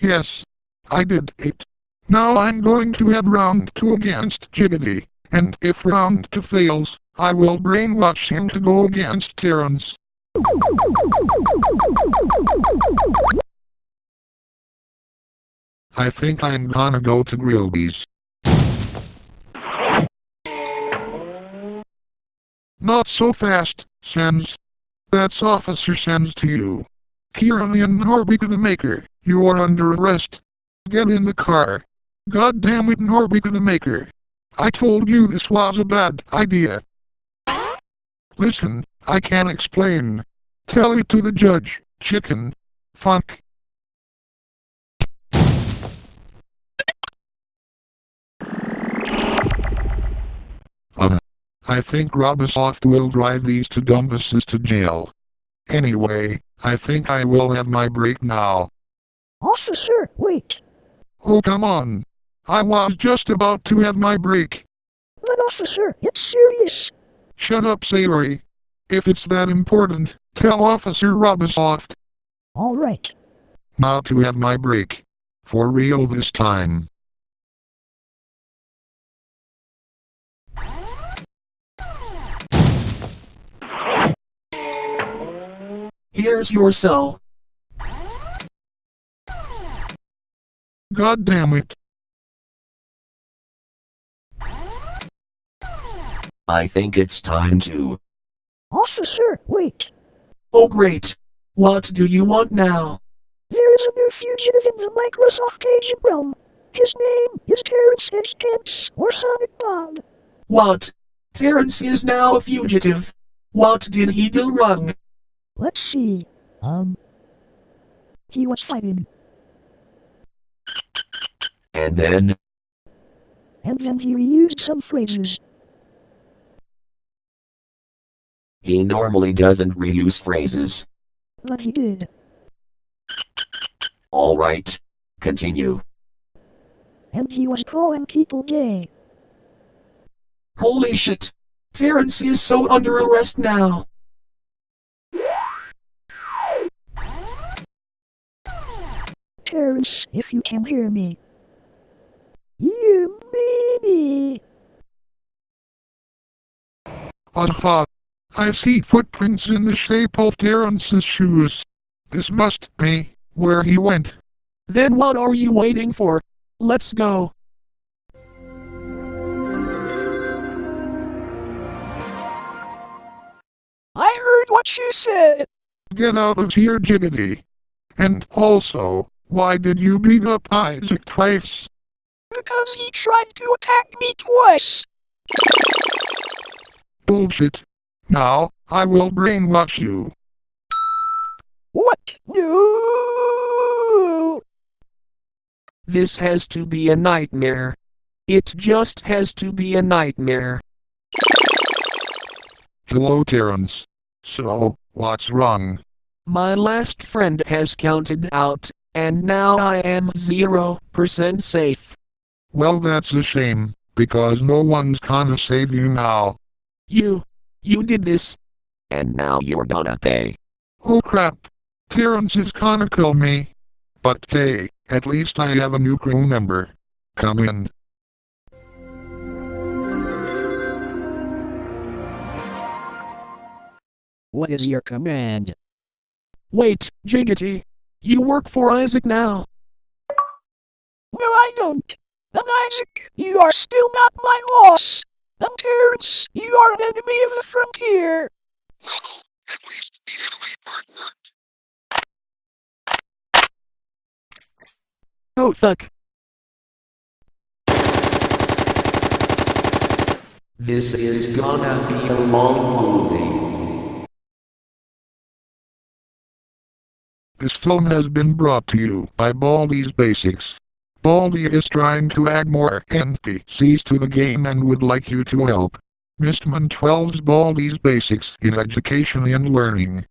Yes, I did it. Now I'm going to have round 2 against Jiggity, and if round 2 fails, I will brainwash him to go against Terence. I think I'm gonna go to Grillby's. Not so fast, Sans. That's Officer Sans to you. Kieran and Norbika the Maker, you are under arrest. Get in the car. God damn it, Norbika the Maker. I told you this was a bad idea. Listen, I can't explain. Tell it to the judge, chicken. Funk. I think Robosoft will drive these two dumbasses to jail. Anyway, I think I will have my break now. Officer, wait. Oh, come on. I was just about to have my break. But officer, it's serious. Shut up, Sayori. If it's that important, tell Officer Robosoft. All right. Now to have my break. For real this time. Here's your cell. God damn it. I think it's time to... Officer, wait. Oh great. What do you want now? There is a new fugitive in the Microsoft agent realm. His name is Terence or Sonic Bomb. What? Terence is now a fugitive. What did he do wrong? Let's see. He was fighting. And then? And then he reused some phrases. He normally doesn't reuse phrases. But he did. Alright. Continue. And he was calling people gay. Holy shit. Terence is so under arrest now. Terence, if you can hear me. You baby. Aha! I see footprints in the shape of Terence's shoes. This must be where he went. Then what are you waiting for? Let's go. I heard what you said. Get out of here, Jiggity. And also, why did you beat up Isaac twice? Because he tried to attack me twice. Bullshit. Now, I will brainwash you. What? No! This has to be a nightmare. It just has to be a nightmare. Hello, Terence. So, what's wrong? My last friend has counted out, and now I am 0% safe. Well, that's a shame, because no one's gonna save you now. You did this. And now you're gonna pay. Oh crap. Terence is gonna kill me. But hey, at least I have a new crew member. Come in. What is your command? Wait, Jiggity. You work for Isaac now. No, I don't. And Isaac, you are still not my boss. And Terence, you are an enemy of the frontier. Well, at least the enemy part worked. Oh fuck. This is gonna be a long movie. This film has been brought to you by Baldi's Basics. Baldi is trying to add more NPCs to the game and would like you to help. Mistman 12's Baldi's Basics in Education and Learning.